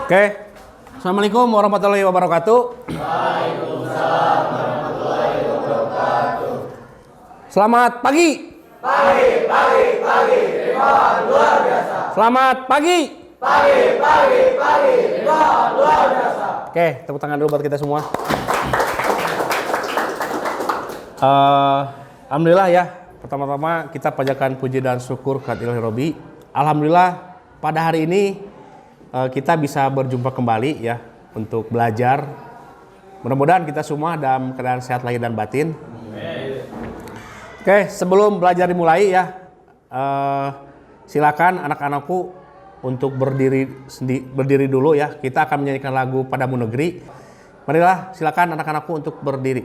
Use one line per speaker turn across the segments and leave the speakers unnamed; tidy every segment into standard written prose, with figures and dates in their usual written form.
Oke. Assalamualaikum warahmatullahi wabarakatuh.
Waalaikumsalam warahmatullahi wabarakatuh.
Selamat pagi.
Pagi. Rimbawan luar biasa.
Selamat pagi.
Pagi. Rimbawan luar biasa.
Oke, tepuk tangan dulu buat kita semua. Alhamdulillah ya. Pertama-tama kita panjatkan puji dan syukur kehadirat Ilahi Robbi. Alhamdulillah pada hari ini kita bisa berjumpa kembali ya untuk belajar. Mudah-mudahan kita semua dalam keadaan sehat lahir dan batin. Oke, sebelum belajar dimulai ya, silakan anak-anakku untuk berdiri dulu ya. Kita akan menyanyikan lagu Padamu Negeri. Marilah silakan anak-anakku untuk berdiri.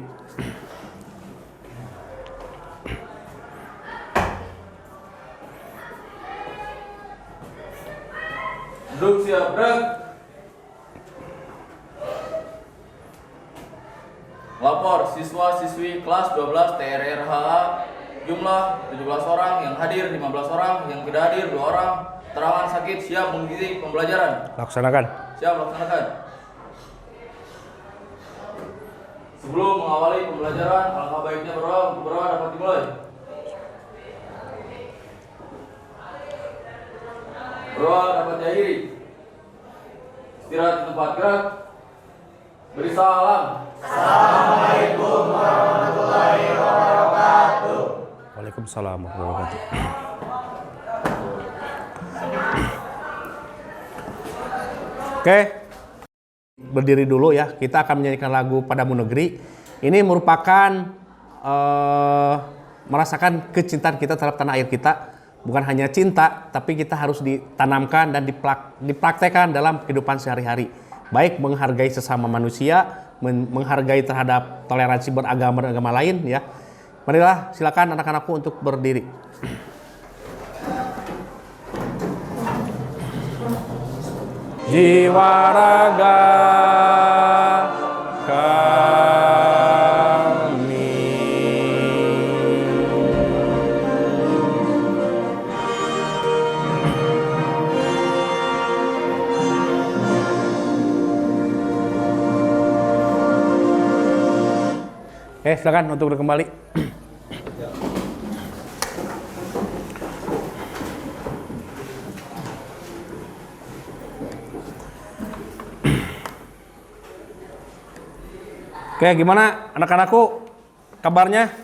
Duduk siap, gerak. Lapor siswa-siswi kelas 12 TRRHA jumlah 17 orang, yang hadir 15 orang, yang tidak hadir 2 orang. Terangan sakit siap mengikuti pembelajaran.
Laksanakan.
Siap laksanakan. Sebelum mengawali pembelajaran, alangkah baiknya berdoa untuk berdoa dapat dimulai. Berdoa dapat diakhiri. Istirahat di tempat gerak. Beri salam.
Assalamualaikum warahmatullahi wabarakatuh.
Waalaikumsalam warahmatullahi wabarakatuh. Oke, berdiri dulu ya. Kita akan menyanyikan lagu Padamu Negeri. Ini merupakan merasakan kecintaan kita terhadap tanah air kita. Bukan hanya cinta, tapi kita harus ditanamkan dan dipraktekkan dalam kehidupan sehari-hari. Baik menghargai sesama manusia, menghargai terhadap toleransi beragama lain ya. Marilah silakan anak-anakku untuk berdiri. Jiwa raga kami silakan untuk kembali. Oke, gimana anak-anakku kabarnya?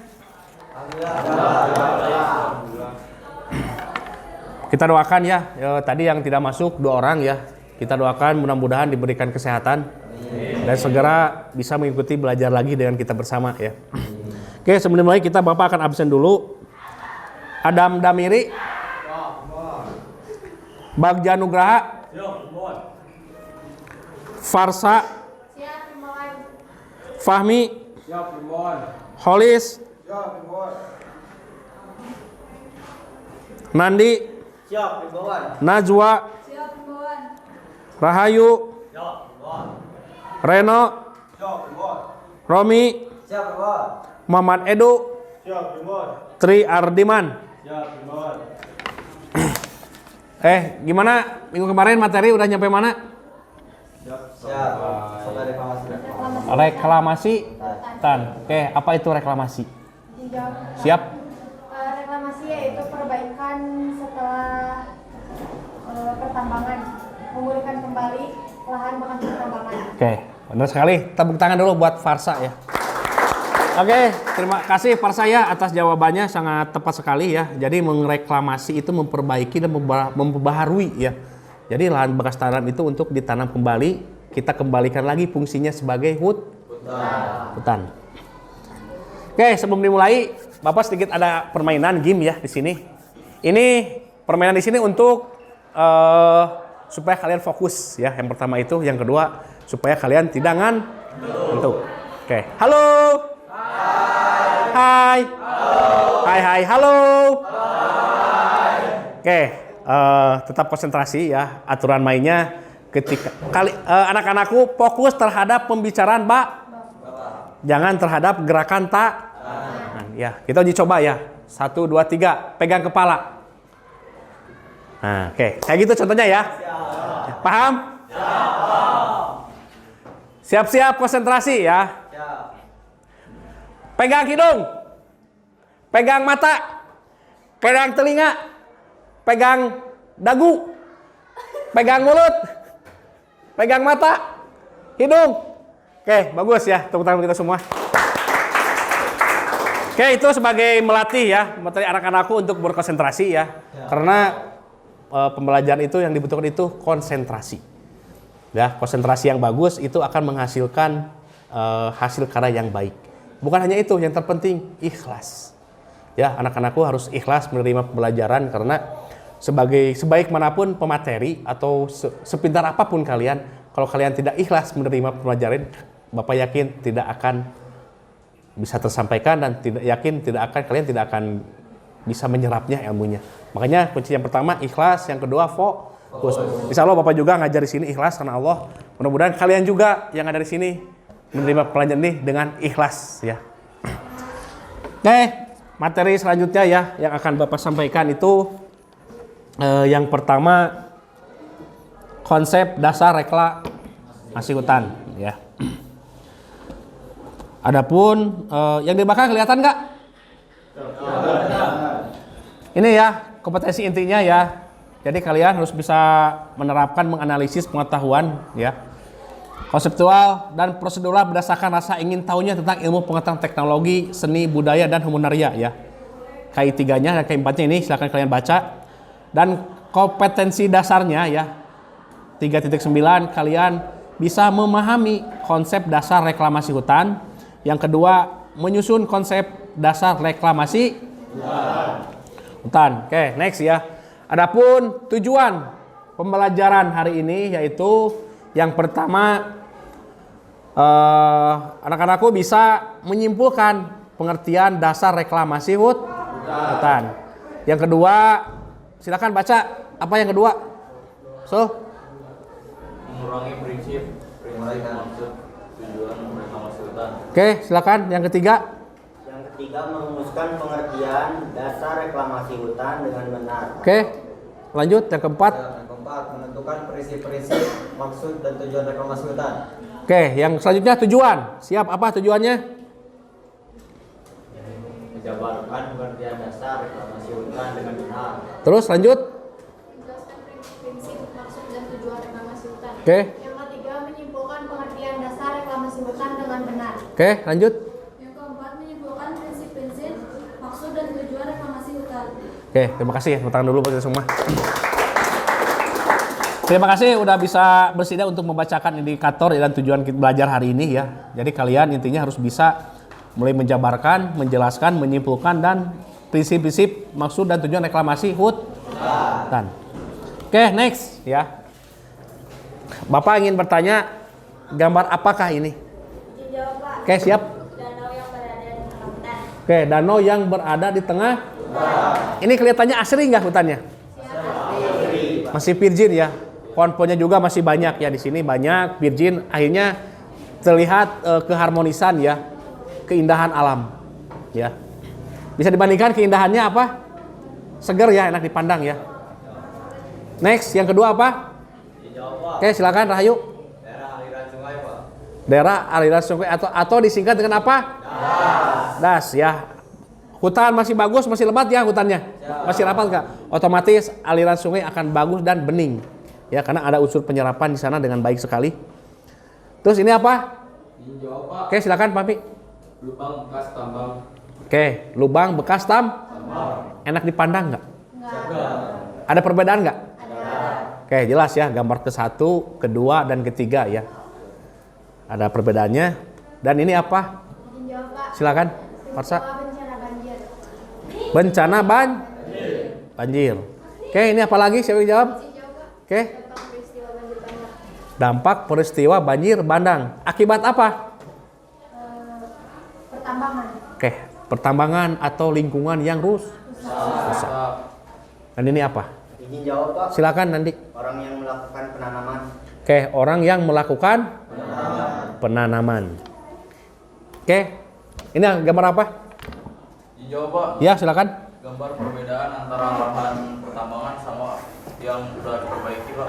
Kita doakan ya, tadi yang tidak masuk 2 orang ya. Kita doakan mudah-mudahan diberikan kesehatan dan segera bisa mengikuti belajar lagi dengan kita bersama ya. Oke, sebelum mulai kita Bapak akan absen dulu. Adam Damiri, Bagja Nugraha, Farsa, Fahmi, Holis, Nandi, Najwa, Rahayu, Reno, Romi, Muhammad Edu, Tri Ardiman. Gimana minggu kemarin materi udah nyampe mana? Reklamasi tan. Oke, apa itu reklamasi? Siap.
Reklamasi yaitu perbaikan setelah pertambangan, memulihkan kembali lahan bekas pertambangan.
Oke, benar sekali. Tepuk tangan dulu buat Farsa ya. Oke, terima kasih Farsa ya atas jawabannya, sangat tepat sekali ya. Jadi mereklamasi itu memperbaiki dan memperbaharui ya. Jadi lahan bekas tanam itu untuk ditanam kembali, kita kembalikan lagi fungsinya sebagai hutan. Oke, sebelum dimulai, Bapak sedikit ada permainan game ya di sini. Ini permainan di sini untuk supaya kalian fokus ya. Yang pertama itu, yang kedua supaya kalian tidak ngantuk. Oke, halo. Hai. Hai. Halo. Oke, tetap konsentrasi ya. Aturan mainnya ketika anak-anakku fokus terhadap pembicaraan jangan terhadap gerakan ya, kita uji coba ya. 1, 2, 3, pegang kepala. Nah, oke. Kayak gitu contohnya ya. Paham? Siap-siap konsentrasi ya. Pegang hidung, pegang mata, pegang telinga, pegang dagu, pegang mulut, pegang mata, hidung. Oke, bagus ya, tepuk tangan kita semua. Oke, itu sebagai melatih ya, materi anak-anakku untuk berkonsentrasi ya. Karena pembelajaran itu yang dibutuhkan itu konsentrasi. Ya, konsentrasi yang bagus itu akan menghasilkan hasil karya yang baik. Bukan hanya itu, yang terpenting ikhlas. Ya, anak-anakku harus ikhlas menerima pembelajaran karena sebaik manapun pemateri atau sepintar apapun kalian, kalau kalian tidak ikhlas menerima pembelajaran, Bapak yakin tidak akan bisa tersampaikan dan kalian tidak akan bisa menyerapnya ilmunya. Makanya kunci yang pertama ikhlas, yang kedua fokus. Insya Allah Bapak juga ngajar di sini ikhlas karena Allah. Mudah-mudahan kalian juga yang ada di sini menerima pelajaran ini dengan ikhlas ya. Oke, materi selanjutnya ya yang akan Bapak sampaikan itu yang pertama konsep dasar reklamasi hutan ya. Adapun yang di belakang kelihatan nggak? Ini ya kompetensi intinya ya. Jadi kalian harus bisa menerapkan menganalisis pengetahuan ya. Konseptual dan prosedural berdasarkan rasa ingin tahunya tentang ilmu pengetahuan teknologi, seni, budaya, dan humanitaria ya. KI3-nya dan KI4-nya ini silakan kalian baca. Dan kompetensi dasarnya ya 3.9 kalian bisa memahami konsep dasar reklamasi hutan. Yang kedua menyusun konsep dasar reklamasi hutan. Oke, next ya. Adapun tujuan pembelajaran hari ini yaitu yang pertama anak-anakku bisa menyimpulkan pengertian dasar reklamasi hutan. Yang kedua, silakan baca apa yang kedua.
Mengurangi prinsip maksud tujuan reklamasi hutan.
Oke, silakan yang ketiga.
Yang ketiga merumuskan pengertian dasar reklamasi hutan dengan benar.
Oke, lanjut yang keempat.
Yang keempat, menentukan prinsip-prinsip maksud dan tujuan reklamasi hutan.
Oke, yang selanjutnya tujuan. Siap, apa tujuannya?
Menjabarkan pengertian dasar reklamasi hutan dengan benar.
Terus lanjut.
Menjelaskan prinsip, maksud, dan tujuan reklamasi hutan.
Oke.
Yang ketiga, menyimpulkan pengertian dasar reklamasi hutan dengan benar.
Oke, lanjut.
Yang keempat, menyimpulkan prinsip-prinsip, maksud, dan tujuan reklamasi hutan.
Oke, terima kasih ya. Tepuk tangan dulu buat kita semua. Terima kasih udah bisa bersedia untuk membacakan indikator dan tujuan kita belajar hari ini ya. Jadi kalian intinya harus bisa mulai menjabarkan, menjelaskan, menyimpulkan dan prinsip-prinsip maksud dan tujuan reklamasi hutan. Oke, next ya. Bapak ingin bertanya, gambar apakah ini?
Dijawab, Pak.
Oke, siap.
Danau yang berada di tengah hutan.
Oke, danau yang berada di tengah. Ini kelihatannya asri nggak hutannya? Masih virgin ya. Pohon-pohonnya juga masih banyak ya di sini, banyak virgin. Akhirnya terlihat keharmonisan ya, keindahan alam ya. Bisa dibandingkan keindahannya apa? Segar ya, enak dipandang ya. Next, yang kedua apa? Oke, silakan Rahayu.
Daerah aliran sungai, Pak.
Daerah aliran sungai atau disingkat dengan apa? Das ya. Hutan masih bagus, masih lebat ya hutannya. Masih rapat nggak? Otomatis aliran sungai akan bagus dan bening. Ya, karena ada unsur penyerapan di sana dengan baik sekali. Terus ini apa?
Dijawab, Pak.
Oke, silakan Pak Pi.
Lubang bekas tambang.
Oke, lubang bekas tambang. Enak dipandang nggak?
Enggak.
Ada perbedaan nggak?
Ada.
Oke, jelas ya, gambar ke-1, kedua, dan ketiga ya. Ada perbedaannya. Dan ini apa?
Dijawab, Pak.
Silakan, Farsa.
Bencana banjir.
Bencana banjir. Oke, ini apa lagi? Siapa yang jawab? Oke.
Tentang peristiwa banjir bandang.
Dampak peristiwa banjir bandang. Akibat apa?
Pertambangan.
Oke, pertambangan atau lingkungan yang rusak. Dan ini apa?
Izin jawab, Pak.
Silakan nanti.
Orang yang melakukan penanaman.
Oke, orang yang melakukan penanaman. Oke, ini gambar apa?
Dijawab, Pak.
Ya, silakan.
Gambar perbedaan antara lahan pertambangan sama yang sudah diperbaiki, Pak.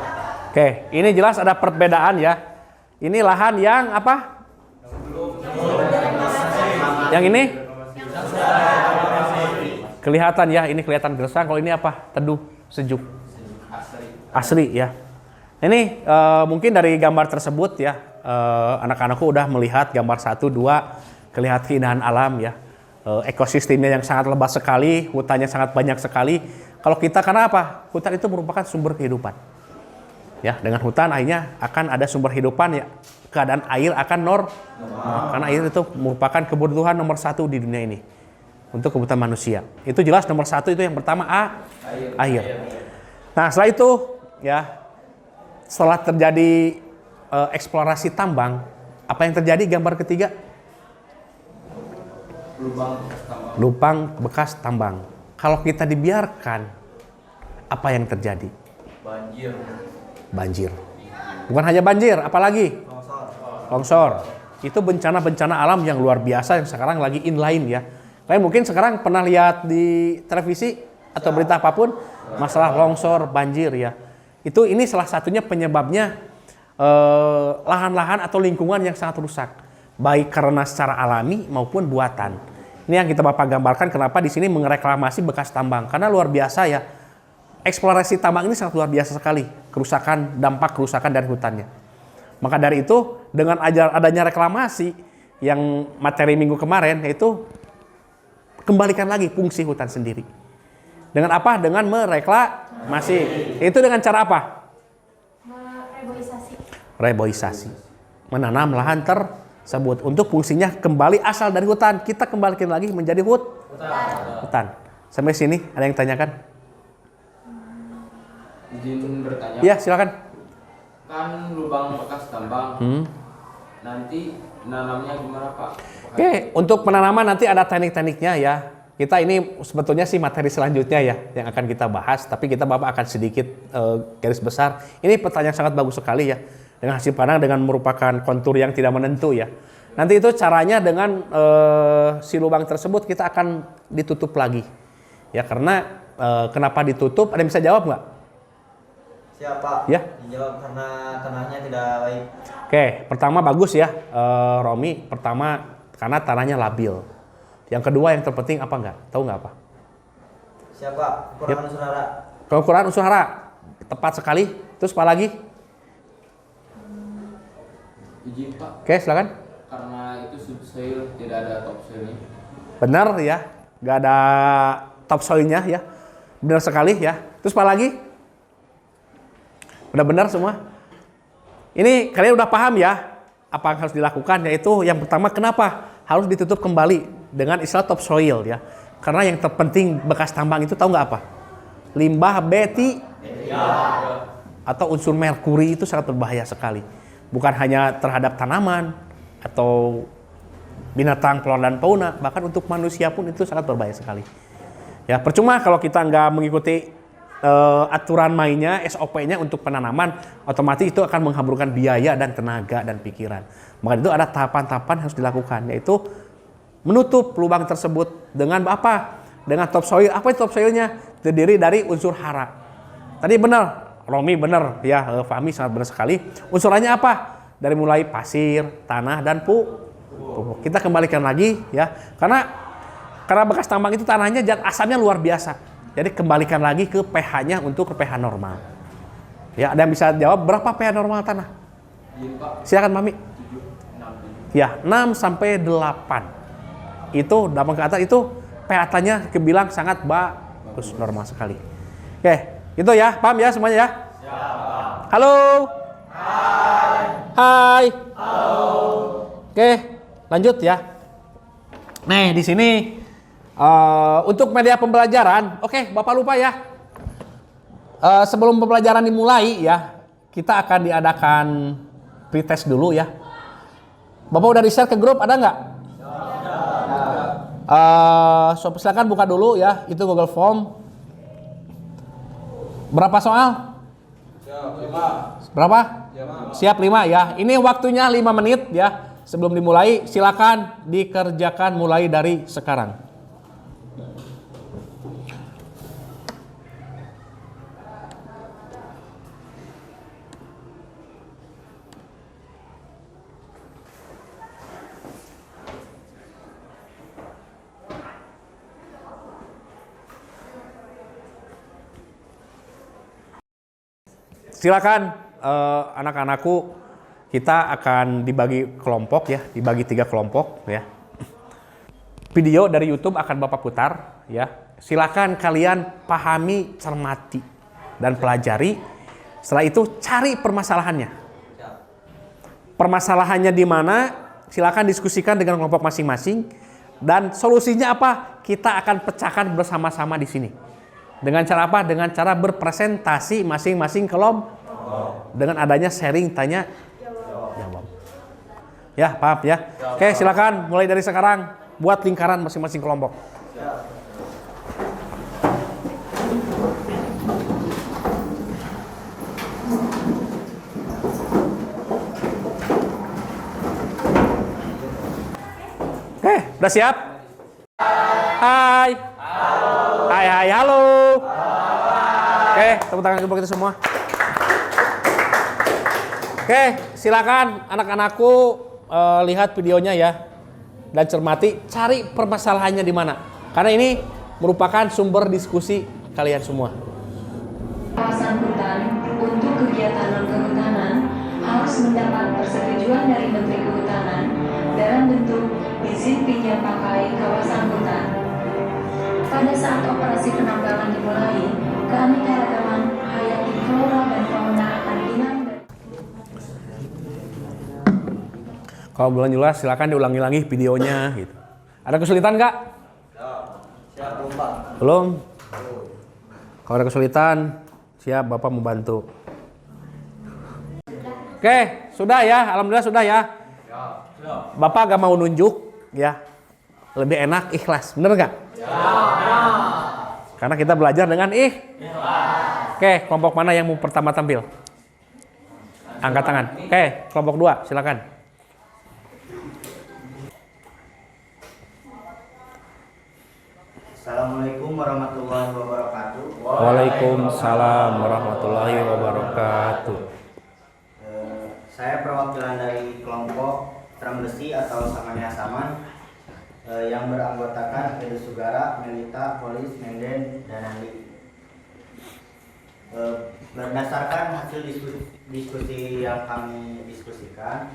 Oke, ini jelas ada perbedaan ya. Ini lahan yang apa? Yang ini? Kelihatan ya, ini kelihatan gersang. Kalau ini apa? Teduh, sejuk. Asri ya. Ini mungkin dari gambar tersebut ya, anak-anakku udah melihat gambar 1, 2, kelihatan keindahan alam ya. Ekosistemnya yang sangat lebat sekali, hutannya sangat banyak sekali. Kalau kita, karena apa? Hutan itu merupakan sumber kehidupan. Ya, dengan hutan akhirnya akan ada sumber kehidupan ya. Keadaan air akan karena air itu merupakan kebutuhan nomor 1 di dunia ini untuk kebutuhan manusia. Itu jelas nomor 1 itu yang pertama air. Nah, setelah itu ya, setelah terjadi eksplorasi tambang, apa yang terjadi? Gambar ketiga, lubang bekas tambang. Kalau kita dibiarkan, apa yang terjadi? Banjir. Bukan hanya banjir, apalagi longsor. Itu bencana-bencana alam yang luar biasa yang sekarang lagi inline ya. Kalian mungkin sekarang pernah lihat di televisi atau berita apapun masalah longsor, banjir ya. Ini salah satunya penyebabnya lahan-lahan atau lingkungan yang sangat rusak, baik karena secara alami maupun buatan. Ini yang kita Bapak gambarkan kenapa di sini mereklamasi bekas tambang, karena luar biasa ya. Eksplorasi tambang ini sangat luar biasa sekali, dampak kerusakan dari hutannya. Maka dari itu, dengan adanya reklamasi yang materi minggu kemarin, yaitu kembalikan lagi fungsi hutan sendiri. Dengan apa? Dengan mereklamasi. Itu dengan cara apa? Reboisasi. Menanam lahan tersebut untuk fungsinya kembali asal dari hutan. Kita kembalikan lagi menjadi hutan. Sampai sini ada yang tanyakan?
Izin bertanya.
Iya, silakan.
Kan lubang bekas tambang. Nanti nanamnya gimana, Pak?
Oke, untuk penanaman nanti ada teknik-tekniknya ya. Kita ini sebetulnya sih materi selanjutnya ya yang akan kita bahas, tapi kita Bapak akan sedikit garis besar. Ini pertanyaan sangat bagus sekali ya. Dengan hasil panen dengan merupakan kontur yang tidak menentu ya. Nanti itu caranya dengan si lubang tersebut kita akan ditutup lagi. Ya, karena kenapa ditutup? Ada yang bisa jawab nggak?
Siapa?
Ya.
Dijawab karena tanahnya tidak baik.
Oke, pertama bagus ya, Romi. Pertama karena tanahnya labil. Yang kedua yang terpenting apa enggak? Tahu nggak apa?
Siapa? Kekurangan unsur hara.
Kekurangan unsur hara. Tepat sekali. Terus apa lagi?
Izin, Pak.
Oke, silakan.
Karena itu subsoil, tidak ada topsoilnya.
Benar ya, nggak ada topsoilnya ya. Benar sekali ya. Terus apa lagi? Udah benar semua? Ini kalian udah paham ya apa yang harus dilakukan, yaitu yang pertama kenapa harus ditutup kembali dengan istilah topsoil ya. Karena yang terpenting bekas tambang itu tahu nggak apa? Limbah beti atau unsur merkuri itu sangat berbahaya sekali. Bukan hanya terhadap tanaman atau binatang flora dan fauna, bahkan untuk manusia pun itu sangat berbahaya sekali. Ya, percuma kalau kita nggak mengikuti aturan mainnya, SOP-nya untuk penanaman, otomatis itu akan menghamburkan biaya dan tenaga dan pikiran. Maka itu ada tahapan-tahapan harus dilakukan, yaitu menutup lubang tersebut dengan apa? Dengan topsoil. Apa itu topsoilnya? Terdiri dari unsur hara. Tadi benar, Romi benar ya, Fahmi sangat benar sekali. Unsurannya apa? Dari mulai pasir, tanah dan pupuk. Kita kembalikan lagi ya, karena bekas tambang itu tanahnya asamnya luar biasa. Jadi kembalikan lagi ke pH-nya untuk ke pH normal. Ya, ada yang bisa jawab berapa pH normal tanah? Silakan Mami.
6.
Ya, 6 sampai 8. Itu 8 ke atas itu pH-nya kebilang sangat bagus, normal sekali. Oke, itu ya, paham ya semuanya ya? Halo. Hai. Halo. Oke, lanjut ya. Nih, di sini untuk media pembelajaran, oke, Bapak lupa ya. Sebelum pembelajaran dimulai ya, kita akan diadakan pretest dulu ya. Bapak udah di-share ke grup, ada nggak? Silakan buka dulu ya, itu Google Form. Berapa soal?
Siap, 5.
Berapa? Siap 5 ya. Ini waktunya 5 menit ya. Sebelum dimulai, silakan dikerjakan mulai dari sekarang. silakan anak-anakku, kita akan dibagi kelompok ya, dibagi 3 kelompok ya. Video dari YouTube akan Bapak putar ya. Silakan kalian pahami, cermati dan pelajari. Setelah itu cari permasalahannya. Permasalahannya di mana? Silakan diskusikan dengan kelompok masing-masing dan solusinya apa? Kita akan pecahkan bersama-sama di sini. Dengan cara apa? Dengan cara berpresentasi masing-masing kelompok. Dengan adanya sharing tanya jawab. Ya, paham ya? Oke, silakan mulai dari sekarang buat lingkaran masing-masing kelompok. Oke, udah siap? Hai. Hai, halo. Oke, tepuk tangan untuk kita semua. Oke, silakan anak-anakku lihat videonya ya dan cermati, cari permasalahannya di mana. Karena ini merupakan sumber diskusi kalian semua.
Kawasan hutan untuk kegiatan non-kehutanan harus mendapat persetujuan dari Menteri Kehutanan dalam bentuk izin pinjam pakai kawasan hutan. Pada saat operasi penambangan dimulai, keanekaragaman hayati flora dan fauna akan hilang.
Kalau belum jelas silakan diulangi-ulangi videonya gitu. Ada kesulitan nggak?
Siap, Pak.
Belum? Kalau ada kesulitan, siap Bapak membantu. Oke, sudah ya. Alhamdulillah sudah ya. Bapak gak mau nunjuk ya. Lebih enak ikhlas, bener nggak? Karena kita belajar dengan ikhlas. Oke, kelompok mana yang mau pertama tampil? Angkat tangan. Oke, kelompok 2 silakan.
Assalamualaikum warahmatullahi wabarakatuh.
Waalaikumsalam warahmatullahi wabarakatuh.
Saya perwakilan dari kelompok Trembesi atau Samania Saman yang beranggotakan Edu Sugara, Melita, Polis, Menden, dan Andi. Berdasarkan hasil diskusi yang kami diskusikan,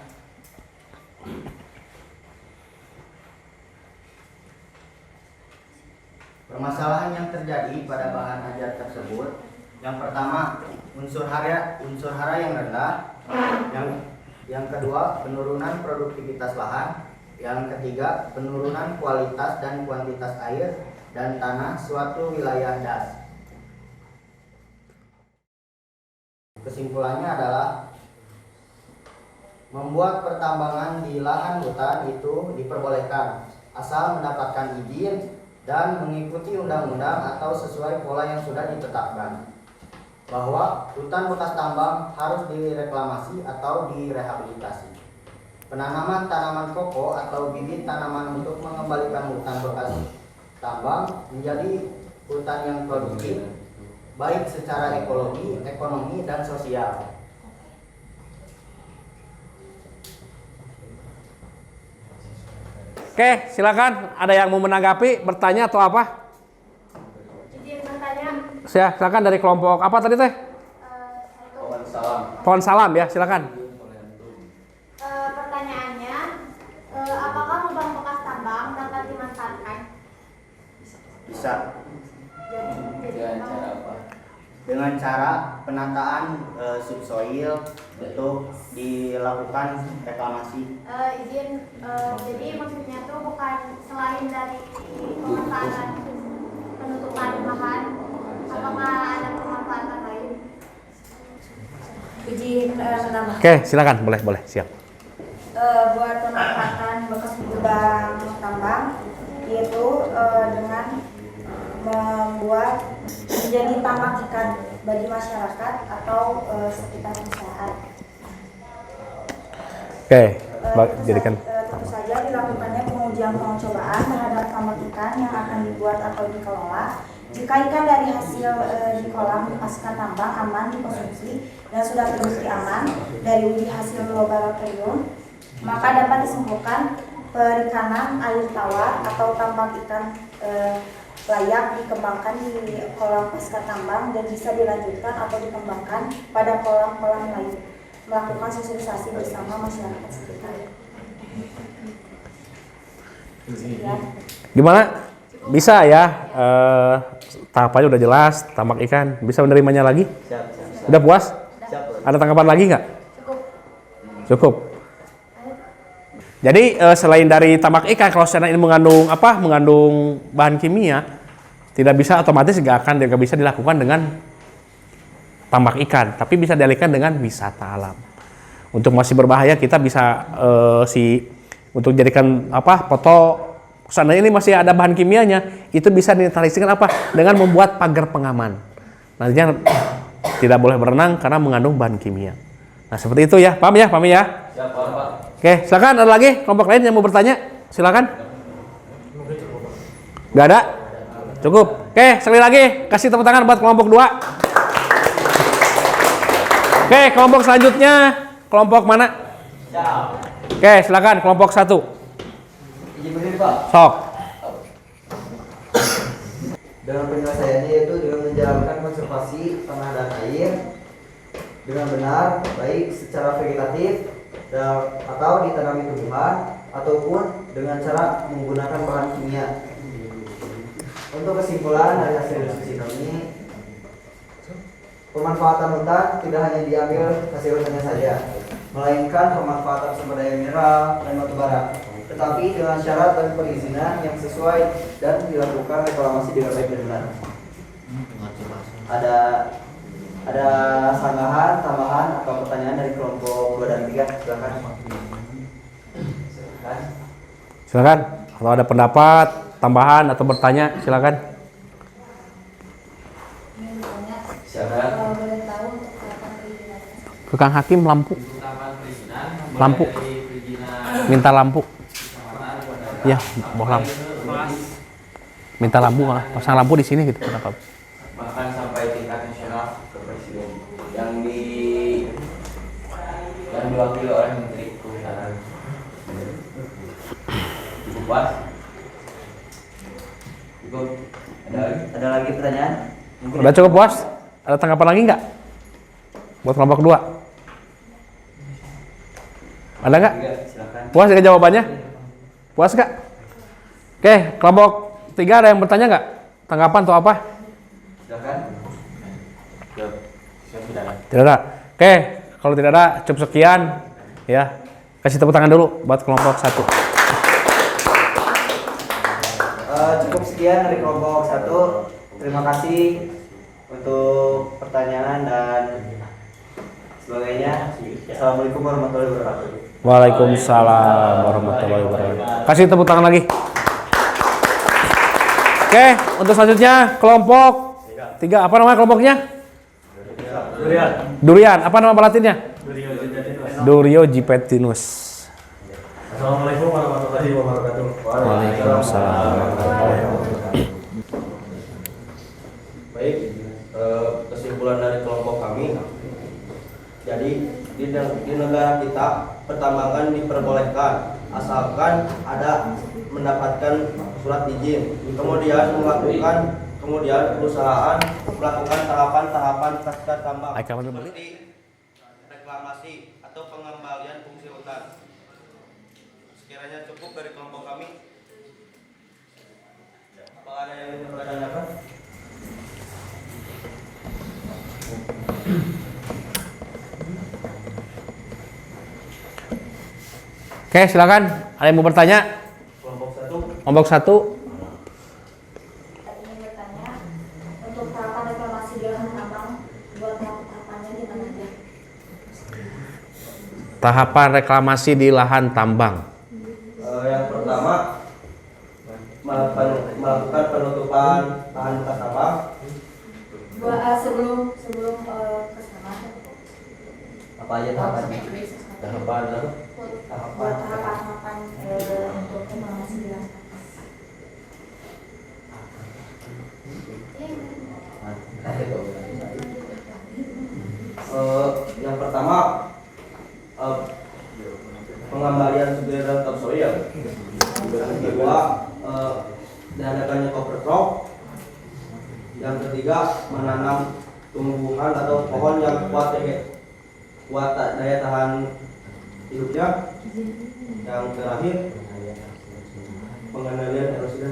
permasalahan yang terjadi pada bahan ajar tersebut, yang pertama unsur hara yang rendah, yang kedua penurunan produktivitas lahan, yang ketiga penurunan kualitas dan kuantitas air dan tanah suatu wilayah das. Kesimpulannya adalah membuat pertambangan di lahan hutan itu diperbolehkan asal mendapatkan izin dan mengikuti undang-undang atau sesuai pola yang sudah ditetapkan, bahwa hutan bekas tambang harus direklamasi atau direhabilitasi. Penanaman tanaman koko atau bibit tanaman untuk mengembalikan hutan bekas tambang menjadi hutan yang produktif, baik secara ekologi, ekonomi, dan sosial.
Oke, silakan. Ada yang mau menanggapi, bertanya atau apa?
Izin bertanya.
Silakan dari kelompok apa tadi teh? Pohon salam ya, silakan.
Pertanyaannya, apakah lubang bekas tambang dapat dimanfaatkan?
Bisa
Jadi
Dengan cara apa?
dengan cara penataan subsoil untuk dilakukan reklamasi.
izin, jadi maksudnya tuh bukan selain dari pemanfaatan penutupan lahan, apakah ada pemanfaatan lain?
Izin menambah.
Oke, silakan. Boleh, siap.
Buat pemanfaatan bekas gudang tambang yaitu dengan membuat menjadi tambak ikan bagi masyarakat atau sekitar perusahaan.
Oke, jadikan.
Tentu saja dilakukannya pengujian pengcobaan terhadap tambak ikan yang akan dibuat atau dikelola. Jika ikan dari hasil di kolam dilepaskan tambang aman dikonsumsi dan sudah terbukti aman dari uji hasil laboratorium, maka dapat disimpulkan perikanan air tawar atau tambak ikan layak dikembangkan di kolam pasca tambang dan bisa dilanjutkan atau dikembangkan pada kolam-kolam lain. Melakukan sosialisasi bersama masyarakat sekitar. Sekian.
Gimana? Bisa ya? Tahapannya udah jelas, tambak ikan. Bisa menerimanya lagi?
Siap.
Udah puas?
Siap.
Ada tanggapan lagi nggak?
Cukup.
Cukup. Jadi selain dari tambak ikan, kalau secara ini mengandung bahan kimia, tidak bisa otomatis nggak bisa dilakukan dengan tambak ikan, tapi bisa dialihkan dengan wisata alam. Untuk masih berbahaya kita bisa untuk jadikan foto. Seandainya ini masih ada bahan kimianya, itu bisa dinetralisirkan dengan membuat pagar pengaman. Nantinya tidak boleh berenang karena mengandung bahan kimia. Nah seperti itu ya, paham ya?
Siap, Pak.
Oke, silakan ada lagi kelompok lain yang mau bertanya, silakan. Gak ada? Cukup. Oke, sekali lagi kasih tepuk tangan buat kelompok 2. Oke, kelompok selanjutnya kelompok mana? Oke, silakan kelompok 1.
Izin berdiri, Pak.
Sok.
Dengan penyelesaiannya yaitu dengan menjalankan konservasi tanah dan air dengan benar, baik secara vegetatif atau ditanami tumbuhan ataupun dengan cara menggunakan bahan kimia. Untuk kesimpulan dari hasil diskusi kami, pemanfaatan hutan tidak hanya diambil hasil hutannya saja, melainkan pemanfaatan sumber daya mineral dan batu bara, tetapi dengan syarat dan perizinan yang sesuai dan dilakukan reklamasi dengan baik dan benar. Ada sanggahan, tambahan atau pertanyaan dari kelompok 2 dan 3? Silakan.
Silakan. Kalau ada pendapat, tambahan atau bertanya, silakan.
Silakan.
Kalau boleh tahu untuk tahapan perizinan.
Ke Kang Hakim lampu.
Tahapan perizinan
Lampu.
dari perizinan
Minta lampu.
kecamatan
Ya, bawa lampu. Minta lampu, pasang lampu di sini gitu. Kenapa?
bahkan sampai tingkat nasional ke presiden yang diwakili oleh Menteri Kehutanan. Cukup puas? Cukup?
Ada lagi pertanyaan?
Udah cukup puas? Ada tanggapan lagi nggak? Buat kelompok 2. Ada nggak?
Silakan.
Puas dengan jawabannya? Puas nggak? Oke, kelompok 3 ada yang bertanya nggak? Tanggapan atau apa?
Silakan.
Tidak ada. Oke, kalau tidak ada, cukup sekian. Ya, kasih tepuk tangan dulu buat kelompok 1.
Cukup sekian dari kelompok 1. Terima kasih untuk pertanyaan dan sebagainya. Assalamualaikum warahmatullahi wabarakatuh.
Waalaikumsalam warahmatullahi wabarakatuh. Kasih tepuk tangan lagi. Oke, untuk selanjutnya kelompok 3. Apa nama kelompoknya? Durian. Apa nama pelatinnya? Durio Jipetinus.
Assalamualaikum warahmatullahi wabarakatuh.
Waalaikumsalam warahmatullahi wabarakatuh.
Baik, kesimpulan dari kelompok kami. Jadi di negara kita pertambangan diperbolehkan asalkan ada mendapatkan surat izin. Kemudian perusahaan melakukan tahapan-tahapan pasca tambang seperti reklamasi atau pengembalian fungsi hutan. Sekiranya cukup dari kelompok kami. Apa ada yang ingin bertanyakan?
Oke, silakan. Ada yang mau bertanya? Kelompok 1.
Ingin bertanya untuk tahapan reklamasi di lahan tambang, buat tahapannya di mana aja?
Tahapan reklamasi di lahan tambang.
Yang pertama melakukan penutupan lahan bekas tambang.
Sebelum ke sana.
Apa aja tahapannya?
Buat tahapan-tahapan untuk reklamasi di lahan tambang.
Yang pertama pengembalian submineral topsoil. Yang kedua diadakannya cover crop. Yang ketiga, menanam tumbuhan atau pohon yang kuat daya tahan hidupnya. Yang terakhir, pengendalian erosi.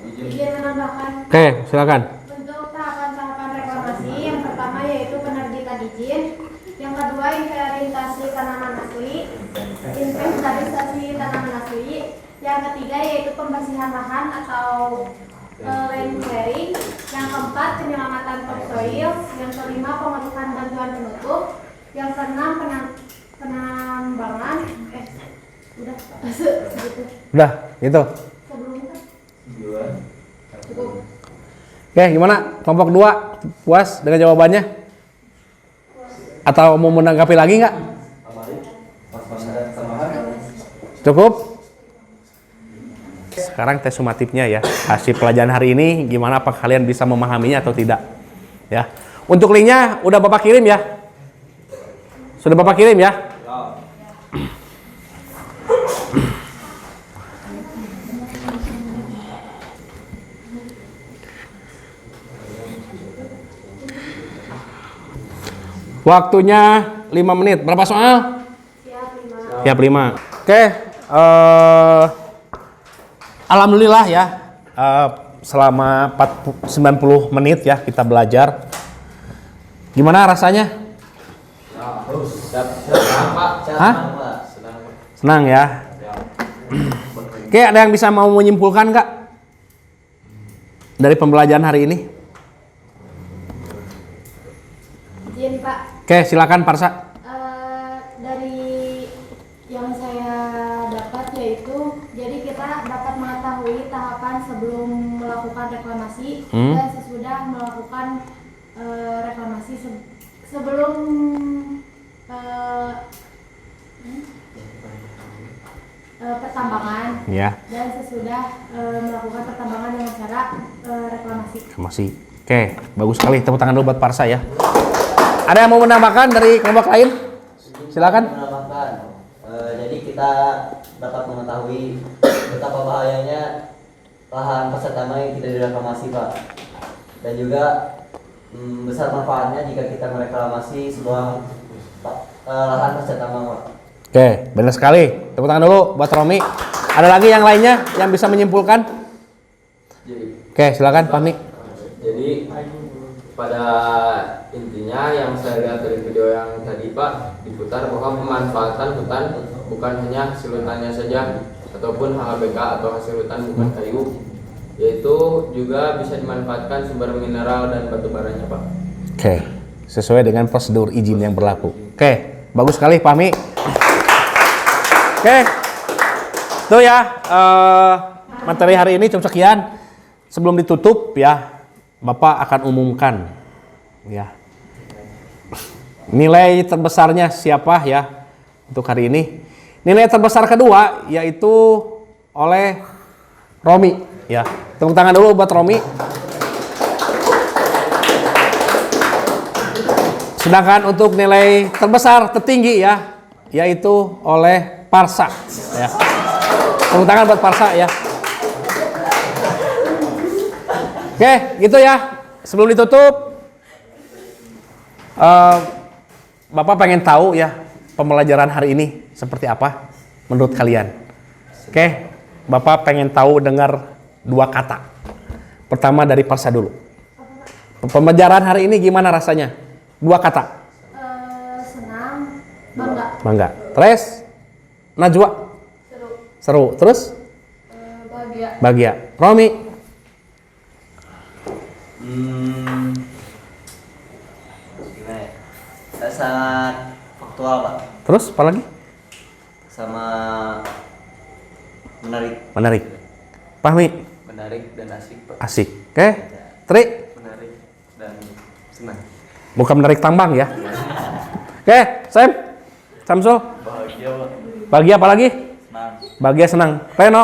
Izin menambahkan.
Oke, silakan.
Untuk tahapan-tahapan reklamasi, yang pertama yaitu penerbitan izin, yang kedua inventarisasi tanaman asli, yang ketiga yaitu pembersihan lahan atau land clearing, yang keempat penyelamatan topsoil, yang kelima pengalihan bantuan penutup, yang keenam penambangan. Udah segitu.
Udah, gitu.
Sebelumnya cukup.
Oke, gimana? Kelompok 2 puas dengan jawabannya? Atau mau menanggapi lagi nggak? Cukup? Sekarang tes sumatifnya ya. Hasil pelajaran hari ini gimana, apa kalian bisa memahaminya atau tidak? Ya. Untuk linknya udah Bapak kirim ya? Sudah Bapak kirim ya? Waktunya 5 menit. Berapa soal? Siap 5. Oke. Alhamdulillah ya. Selama 90 menit ya kita belajar. Gimana rasanya? Hah? Senang ya. Oke, ada yang bisa mau menyimpulkan nggak dari pembelajaran hari ini?
Izin Pak.
Oke, silakan Parsa.
Dari yang saya dapat yaitu, jadi kita dapat mengetahui tahapan sebelum melakukan reklamasi dan sesudah melakukan reklamasi sebelum pertambangan dan sesudah melakukan pertambangan dengan cara reklamasi.
Oke, bagus sekali. Tepuk tangan dulu buat Parsa ya. Ada yang mau menambahkan dari kelompok lain? Silakan.
Menambahkan, jadi kita dapat mengetahui betapa bahayanya lahan pasca tambang yang tidak direklamasi, Pak. Dan juga besar manfaatnya jika kita mereklamasi sebuah lahan pasca tambang, Pak.
Oke, benar sekali. Tepuk tangan dulu buat Romi. Ada lagi yang lainnya yang bisa menyimpulkan? Oke, silakan Pak Mik.
Jadi pada intinya yang saya lihat dari video yang tadi Pak diputar bahwa pemanfaatan hutan bukan hanya hasil hutannya saja ataupun HHBK atau hasil hutan bukan kayu, yaitu juga bisa dimanfaatkan sumber mineral dan batu baranya Pak.
Oke, sesuai dengan prosedur izin yang berlaku. Oke, bagus sekali Pak Mik. Oke, tuh ya materi hari ini cukup sekian. Sebelum ditutup ya, Bapak akan umumkan ya nilai terbesarnya siapa ya untuk hari ini. Nilai terbesar kedua yaitu oleh Romi ya. Tepuk tangan dulu buat Romi. Sedangkan untuk nilai terbesar tertinggi ya yaitu oleh Parsa ya. Tepuk tangan buat Parsa ya. Oke, gitu ya. Sebelum ditutup, Bapak pengen tahu ya pembelajaran hari ini seperti apa menurut kalian. Oke, Bapak pengen tahu dengar 2 kata. Pertama dari Parsa dulu. Pembelajaran hari ini gimana rasanya? 2 kata.
Senang, bangga.
Bangga. Terus, Najwa. Seru. Terus?
Bahagia.
Bahagia. Romi.
Gimana ya? Sangat faktual, Pak.
Terus apa lagi?
Sama menarik.
Pahmi?
Menarik dan asik Pak.
Asik. Oke. Tri?
Menarik dan senang.
Bukan menarik tambang ya. Oke, Sam? Samsul?
Bahagia, Pak.
Bahagia apa lagi?
Senang.
Bahagia senang. Reno?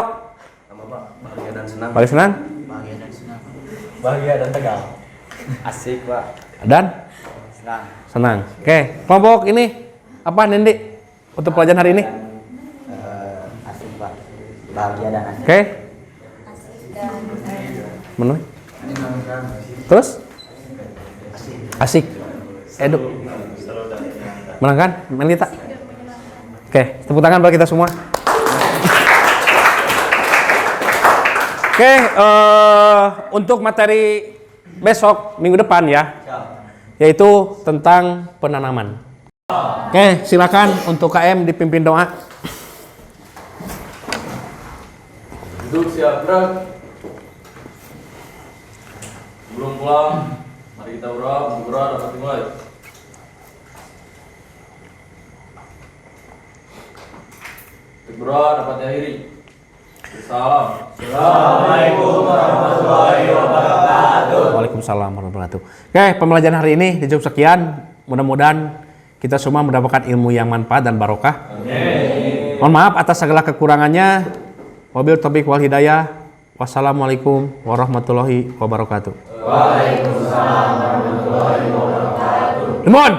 Sama Pak, bahagia dan senang.
Bahagia senang?
Bahagia dan senang. Bahagia dan tegang. Asik, Pak.
Dan?
Senang.
Senang. Oke, kelompok ini apa Nendi untuk pelajaran hari ini?
Asik, Pak. Bahagia dan asik.
Oke.
Asik dan
Menuhi. Terus? Asik. Edu. Menangkan? Melita? Oke, tepuk tangan buat kita semua. Oke, untuk materi besok minggu depan ya, yaitu tentang penanaman. Oke, silakan untuk KM dipimpin doa.
Duduk siap gerak. Sebelum pulang, mari kita berdoa dapat dimulai. Berdoa dapat diakhiri. Salam. Assalamualaikum warahmatullahi wabarakatuh.
Waalaikumsalam warahmatullahi wabarakatuh. Oke, pembelajaran hari ini cukup sekian. Mudah-mudahan kita semua mendapatkan ilmu yang manfaat dan barokah. Amin. Mohon maaf atas segala kekurangannya. Wabil taufiq wal hidayah. Wassalamualaikum warahmatullahi wabarakatuh.
Waalaikumsalam warahmatullahi wabarakatuh.
Limon.